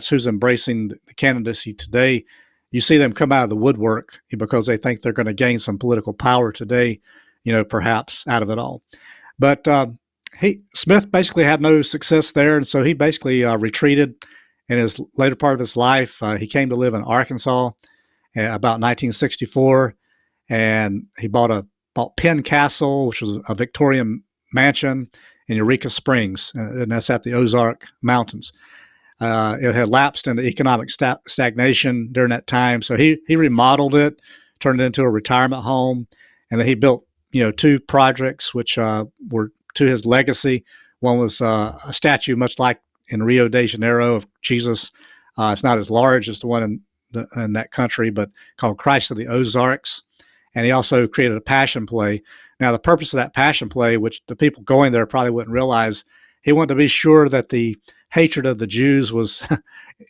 who's embracing the candidacy today. You see them come out of the woodwork because they think they're going to gain some political power today, perhaps out of it all. But Smith basically had no success there. And so he basically retreated in his later part of his life. He came to live in Arkansas about 1964, and he bought a bought Penn Castle, which was a Victorian mansion in Eureka Springs, and that's at the Ozark Mountains. It had lapsed into economic stagnation during that time, so he remodeled it, turned it into a retirement home, and then he built two projects which were to his legacy. One was a statue much like in Rio de Janeiro of Jesus. It's not as large as the one in that country, but called Christ of the Ozarks. And he also created a passion play. Now, the purpose of that passion play, which the people going there probably wouldn't realize, he wanted to be sure that the hatred of the Jews was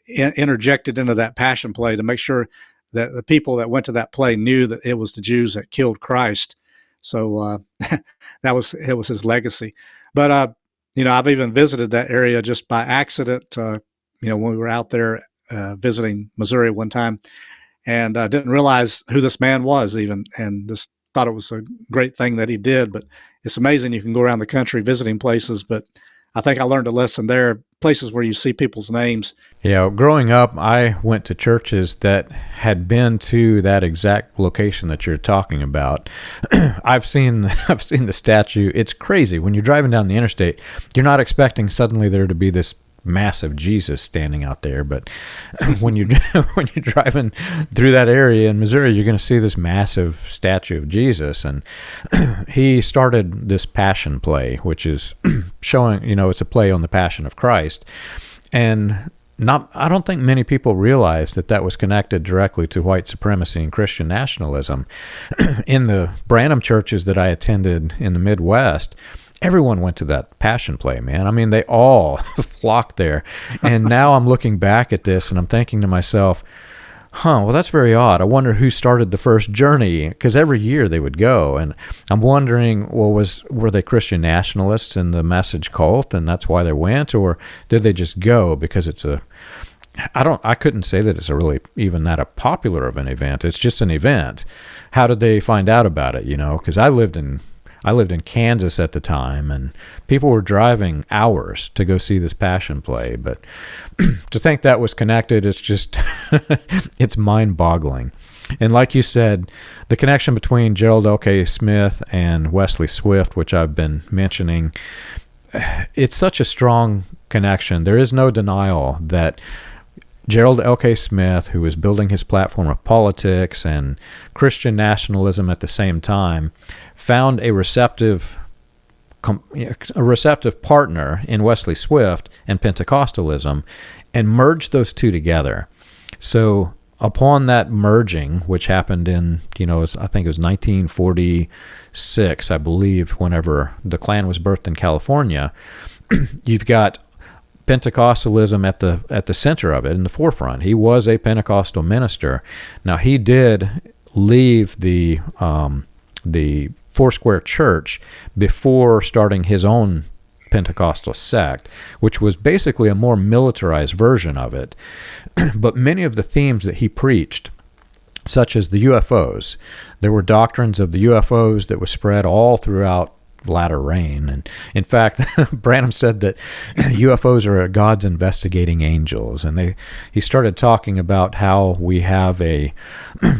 interjected into that passion play to make sure that the people that went to that play knew that it was the Jews that killed Christ. So it was his legacy. But I've even visited that area just by accident. When we were out there visiting Missouri one time, and I didn't realize who this man was even, and just thought it was a great thing that he did. But it's amazing you can go around the country visiting places, but I think I learned a lesson there, places where you see people's names. Yeah, growing up, I went to churches that had been to that exact location that you're talking about. I've seen the statue. It's crazy. When you're driving down the interstate, you're not expecting suddenly there to be this massive Jesus standing out there, but when you're driving through that area in Missouri, you're going to see this massive statue of Jesus. And he started this passion play, which is showing, it's a play on the Passion of Christ. And I don't think many people realize that was connected directly to white supremacy and Christian nationalism. In the Branham churches that I attended in the Midwest, everyone went to that passion play, man. I mean, they all flocked there. And now I'm looking back at this and I'm thinking to myself, well, that's very odd. I wonder who started the first journey, because every year they would go. And I'm wondering, were they Christian nationalists in the message cult and that's why they went? Or did they just go because I couldn't say that it's even that a popular of an event. It's just an event. How did they find out about it? Because I lived in Kansas at the time, and people were driving hours to go see this passion play. But to think that was connected, it's just, it's mind-boggling. And like you said, the connection between Gerald L.K. Smith and Wesley Swift, which I've been mentioning, it's such a strong connection. There is no denial that Gerald L.K. Smith, who was building his platform of politics and Christian nationalism at the same time, found a receptive partner in Wesley Swift and Pentecostalism and merged those two together. So upon that merging, which happened in, I think it was 1946, I believe, whenever the Klan was birthed in California, you've got Pentecostalism at the center of it, in the forefront. He was a Pentecostal minister. Now, he did leave the Foursquare Church before starting his own Pentecostal sect, which was basically a more militarized version of it. But many of the themes that he preached, such as the UFOs, there were doctrines of the UFOs that was spread all throughout latter rain. And in fact, Branham said that UFOs are God's investigating angels. And he started talking about how we have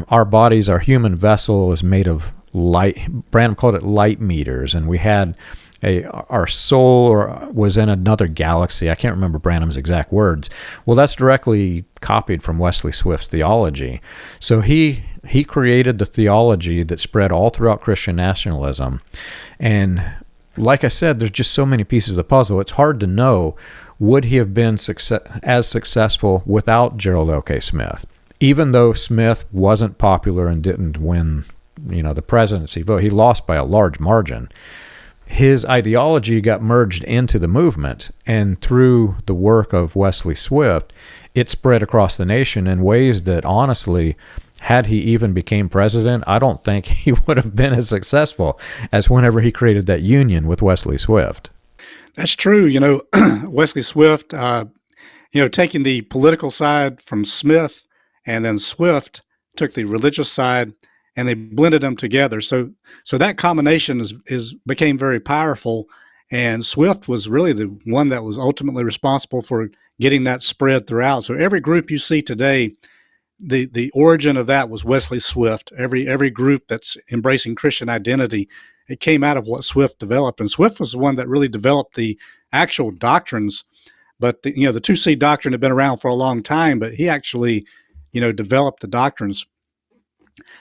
our bodies, our human vessel is made of light. Branham called it light meters. And we had our soul was in another galaxy. I can't remember Branham's exact words. Well, that's directly copied from Wesley Swift's theology. So he created the theology that spread all throughout Christian nationalism. And like I said, there's just so many pieces of the puzzle. It's hard to know, would he have been as successful without Gerald L.K. Smith? Even though Smith wasn't popular and didn't win, the presidency vote, he lost by a large margin. His ideology got merged into the movement, and through the work of Wesley Swift, it spread across the nation in ways that, honestly, had he even became president, I don't think he would have been as successful as whenever he created that union with Wesley Swift. That's true. Wesley Swift, taking the political side from Smith, and then Swift took the religious side, and they blended them together. So that combination became very powerful, and Swift was really the one that was ultimately responsible for getting that spread throughout. So every group you see today, the origin of that was Wesley Swift. Every group that's embracing Christian identity, it came out of what Swift developed, and Swift was the one that really developed the actual doctrines. But the 2C doctrine had been around for a long time, but he actually, developed the doctrines.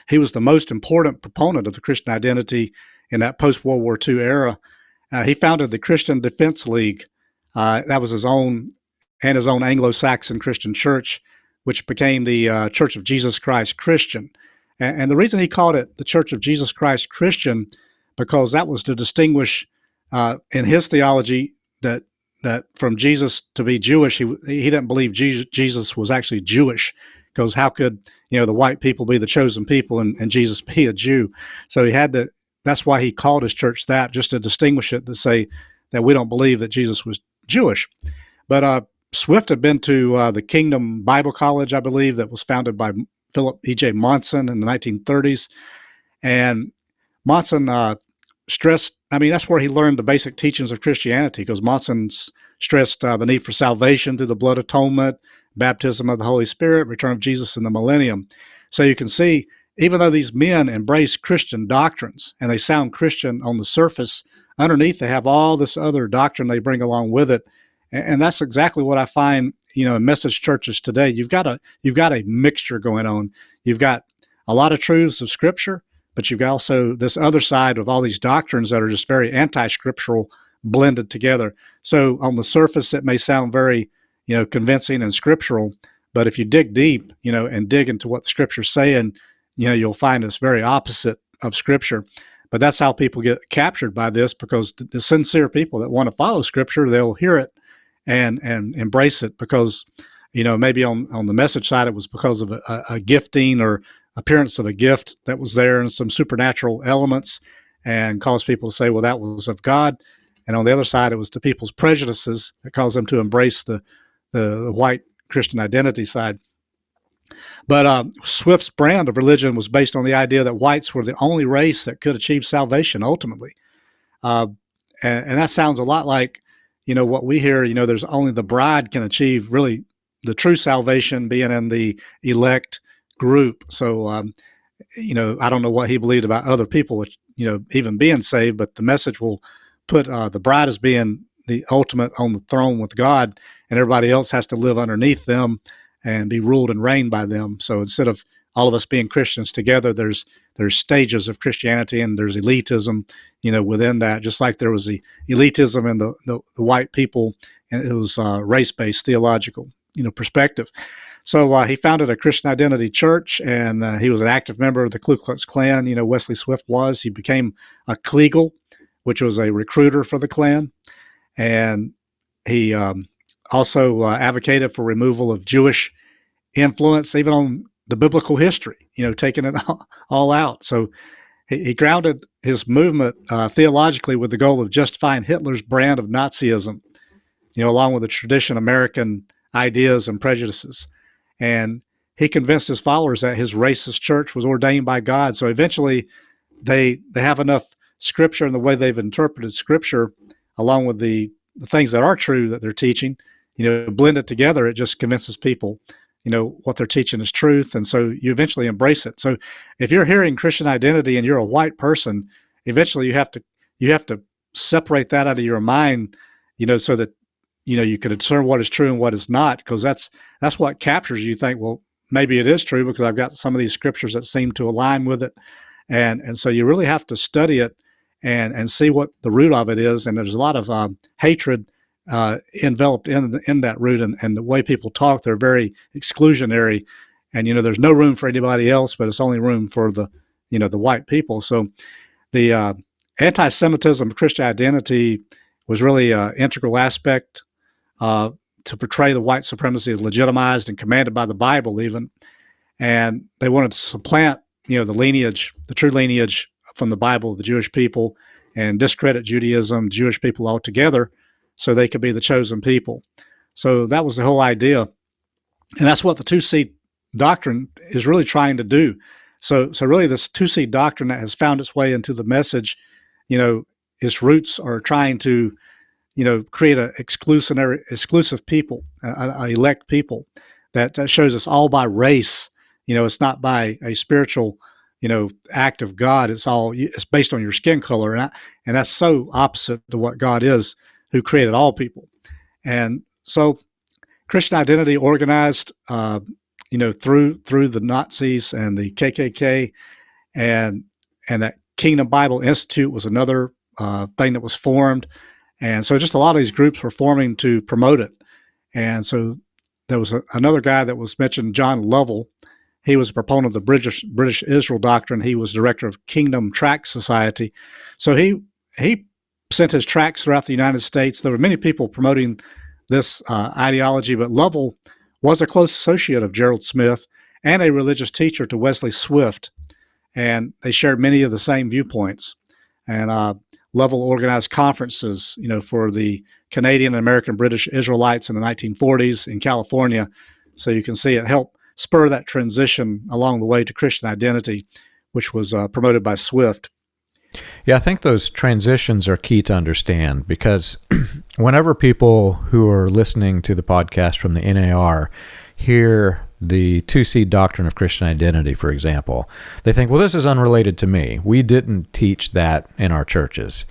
He was the most important proponent of the Christian identity in that post-World War II era. He founded the Christian Defense League. That was his own Anglo-Saxon Christian church, which became the Church of Jesus Christ Christian. And the reason he called it the Church of Jesus Christ Christian, because that was to distinguish in his theology that from Jesus to be Jewish, he didn't believe Jesus was actually Jewish, because how could the white people be the chosen people and Jesus be a Jew? So he had to. That's why he called his church that, just to distinguish it, to say that we don't believe that Jesus was Jewish. But Swift had been to the Kingdom Bible College, I believe, that was founded by Philip E.J. Monson in the 1930s. And Monson stressed, that's where he learned the basic teachings of Christianity, because Monson stressed the need for salvation through the blood atonement, baptism of the Holy Spirit, return of Jesus in the millennium. So you can see, even though these men embrace Christian doctrines and they sound Christian on the surface, underneath they have all this other doctrine they bring along with it. And that's exactly what I find, in message churches today. You've got a mixture going on. You've got a lot of truths of Scripture, but you've got also this other side of all these doctrines that are just very anti-scriptural, blended together. So on the surface, it may sound very, convincing and scriptural, but if you dig deep, and dig into what the Scripture's saying, you'll find it's very opposite of Scripture. But that's how people get captured by this, because the sincere people that want to follow Scripture, they'll hear it and embrace it, because maybe on the message side it was because of a gifting or appearance of a gift that was there and some supernatural elements, and caused people to say, well, that was of God. And on the other side, it was the people's prejudices that caused them to embrace the white Christian identity side. But Swift's brand of religion was based on the idea that whites were the only race that could achieve salvation ultimately. And that sounds a lot like, what we hear, there's only the bride can achieve really the true salvation, being in the elect group. So, I don't know what he believed about other people, which, even being saved, but the message will put the bride as being the ultimate on the throne with God, and everybody else has to live underneath them and be ruled and reigned by them. So instead of all of us being Christians together, there's stages of Christianity, and there's elitism, within that, just like there was the elitism in the white people, and it was race-based theological, perspective. So he founded a Christian Identity Church, and he was an active member of the Klux Klan. Wesley Swift was. He became a Kleagle, which was a recruiter for the Klan, and he also advocated for removal of Jewish influence, even on the biblical history, taking it all out. So he grounded his movement theologically with the goal of justifying Hitler's brand of Nazism, along with the traditional American ideas and prejudices. And he convinced his followers that his racist church was ordained by God. So eventually they have enough Scripture and the way they've interpreted Scripture, along with the things that are true that they're teaching, blend it together. It just convinces people, what they're teaching is truth. And so you eventually embrace it. So if you're hearing Christian identity and you're a white person, eventually you have to separate that out of your mind, so that, you can discern what is true and what is not, because that's what captures you. Think, well, maybe it is true because I've got some of these scriptures that seem to align with it. And so you really have to study it and see what the root of it is. And there's a lot of hatred enveloped in that root, and the way people talk, they're very exclusionary, and there's no room for anybody else, but it's only room for the white people. So the anti-Semitism of Christian identity was really an integral aspect to portray the white supremacy as legitimized and commanded by the Bible even, and they wanted to supplant the true lineage from the Bible of the Jewish people, and discredit Judaism, Jewish people altogether, so they could be the chosen people. So that was the whole idea. And that's what the 2C doctrine is really trying to do. So really this 2C doctrine that has found its way into the message, its roots are trying to, create an exclusive people, elect people that shows us all by race, It's not by a spiritual, act of God. It's based on your skin color, and that's so opposite to what God is, who created all people. And so, Christian identity organized, through the Nazis and the KKK, and that Kingdom Bible Institute was another thing that was formed. And so just a lot of these groups were forming to promote it. And so there was another guy that was mentioned, John Lovell. He was a proponent of the British Israel doctrine. He was director of Kingdom Tract Society. So he sent his tracts throughout the United States. There were many people promoting this ideology, but Lovell was a close associate of Gerald Smith and a religious teacher to Wesley Swift. And they shared many of the same viewpoints. And Lovell organized conferences, for the Canadian and American British Israelites in the 1940s in California. So you can see it helped spur that transition along the way to Christian identity, which was promoted by Swift. Yeah, I think those transitions are key to understand, because whenever people who are listening to the podcast from the NAR hear the two-seed doctrine of Christian identity, for example, they think, well, this is unrelated to me. We didn't teach that in our churches.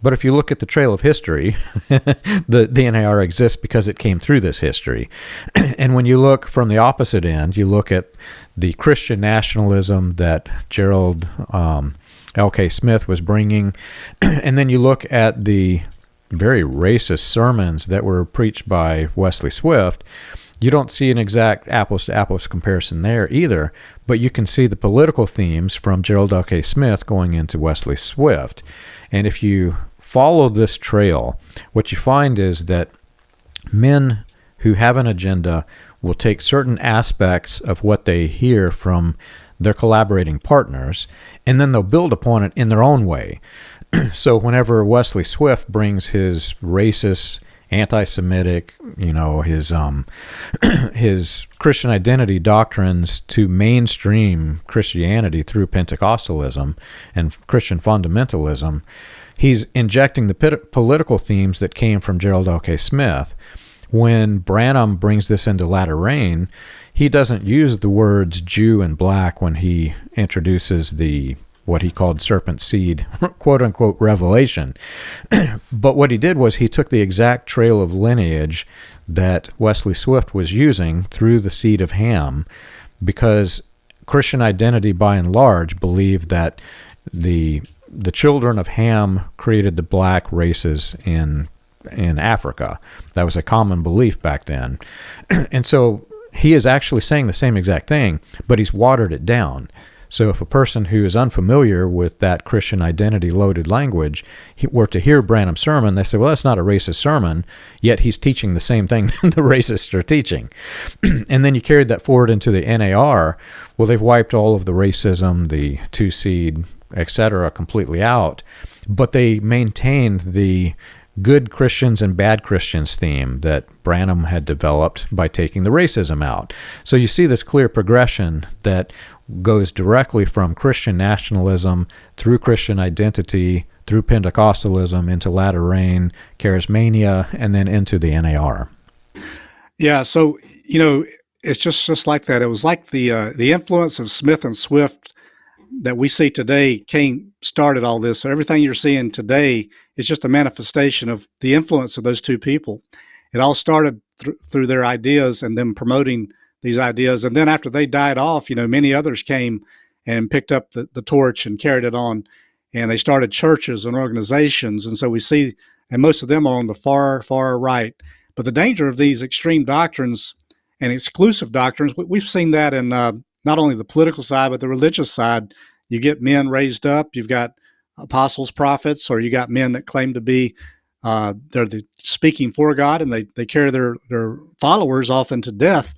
But if you look at the trail of history, the NAR exists because it came through this history. And when you look from the opposite end, you look at the Christian nationalism that Gerald L.K. Smith was bringing, and then you look at the very racist sermons that were preached by Wesley Swift. You don't see an exact apples-to-apples comparison there either, but you can see the political themes from Gerald L.K. Smith going into Wesley Swift. And if you follow this trail, what you find is that men who have an agenda will take certain aspects of what they hear from their collaborating partners, and then they'll build upon it in their own way. So whenever Wesley Swift brings his racist, anti-Semitic, his Christian identity doctrines to mainstream Christianity through Pentecostalism and Christian fundamentalism, he's injecting the political themes that came from Gerald L.K. Smith. When Branham brings this into Latter Rain, he doesn't use the words Jew and black when he introduces what he called serpent seed, quote-unquote, revelation. But what he did was he took the exact trail of lineage that Wesley Swift was using through the seed of Ham, because Christian identity, by and large, believed that the children of Ham created the black races in Africa. That was a common belief back then. And so he is actually saying the same exact thing, but he's watered it down. So if a person who is unfamiliar with that Christian identity-loaded language were to hear Branham's sermon, they say, well, that's not a racist sermon, yet he's teaching the same thing the racists are teaching. And then you carried that forward into the NAR. Well, they've wiped all of the racism, the two-seed, etc., completely out, but they maintained the good Christians and bad Christians theme that Branham had developed by taking the racism out. So you see this clear progression that goes directly from Christian nationalism through Christian identity, through Pentecostalism, into Latter Rain, Charismania, and then into the NAR. Yeah, so, it's just like that. It was like the influence of Smith and Swift that we see today started all this. So everything you're seeing today is just a manifestation of the influence of those two people. It all started through their ideas and them promoting these ideas. And then after they died off, many others came and picked up the torch and carried it on. And they started churches and organizations. And so we see, and most of them are on the far, far right. But the danger of these extreme doctrines and exclusive doctrines, we've seen that in not only the political side, but the religious side. You get men raised up, you've got apostles, prophets, or you got men that claim to be, they're speaking for God, and they carry their followers off into death.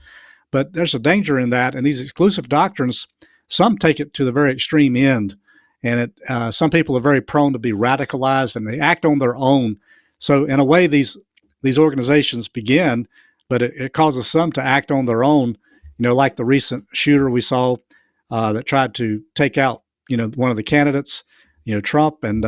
But there's a danger in that, and these exclusive doctrines, some take it to the very extreme end, and some people are very prone to be radicalized, and they act on their own. So in a way, these organizations begin, but it causes some to act on their own, like the recent shooter we saw that tried to take out, one of the candidates, Trump, and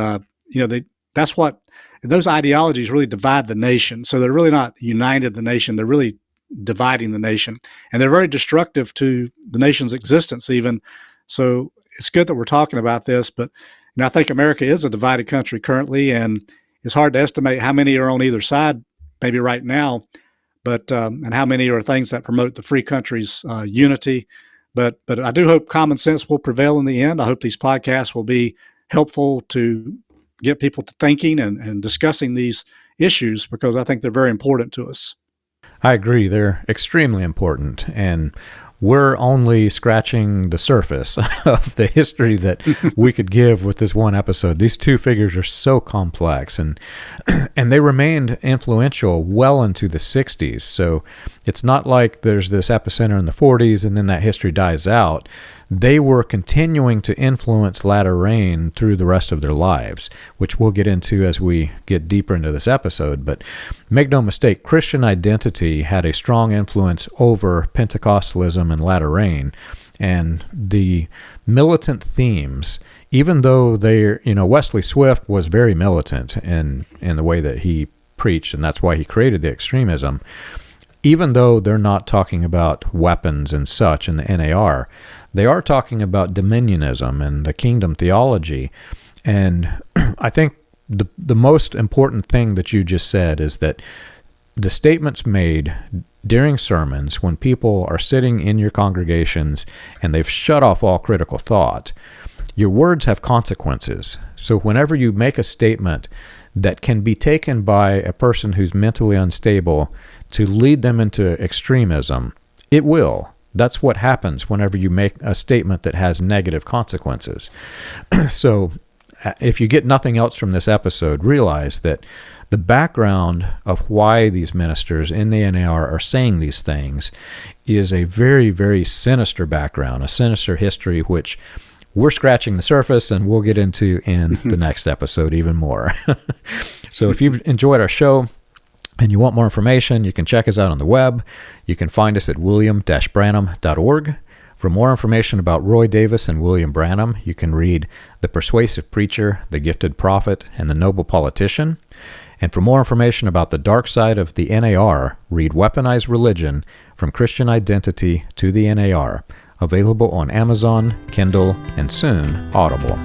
those ideologies really divide the nation. So they're really not united the nation. They're really dividing the nation. And they're very destructive to the nation's existence even. So it's good that we're talking about this, but I think America is a divided country currently, and it's hard to estimate how many are on either side maybe right now, but and how many are things that promote the free country's unity. But I do hope common sense will prevail in the end. I hope these podcasts will be helpful to get people to thinking and discussing these issues, because I think they're very important to us. I agree. They're extremely important, and we're only scratching the surface of the history that we could give with this one episode. These two figures are so complex, and they remained influential well into the 60s. So it's not like there's this epicenter in the 40s and then that history dies out. They were continuing to influence latter rain through the rest of their lives, which we'll get into as we get deeper into this episode. But make no mistake, Christian identity had a strong influence over Pentecostalism and latter rain. And the militant themes, even though Wesley Swift was very militant in the way that he preached, and that's why he created the extremism, even though they're not talking about weapons and such in the NAR, they are talking about dominionism and the kingdom theology. And I think the most important thing that you just said is that the statements made during sermons, when people are sitting in your congregations and they've shut off all critical thought, your words have consequences. So whenever you make a statement that can be taken by a person who's mentally unstable to lead them into extremism, it will. That's what happens whenever you make a statement that has negative consequences. So if you get nothing else from this episode, realize that the background of why these ministers in the NAR are saying these things is a very, very sinister background, a sinister history, which we're scratching the surface, and we'll get into in the next episode even more. So if you've enjoyed our show and you want more information, you can check us out on the web. You can find us at william-branham.org. For more information about Roy Davis and William Branham, you can read The Persuasive Preacher, The Gifted Prophet, and The Noble Politician. And for more information about the dark side of the NAR, read Weaponized Religion, From Christian Identity to the NAR, available on Amazon, Kindle, and soon Audible.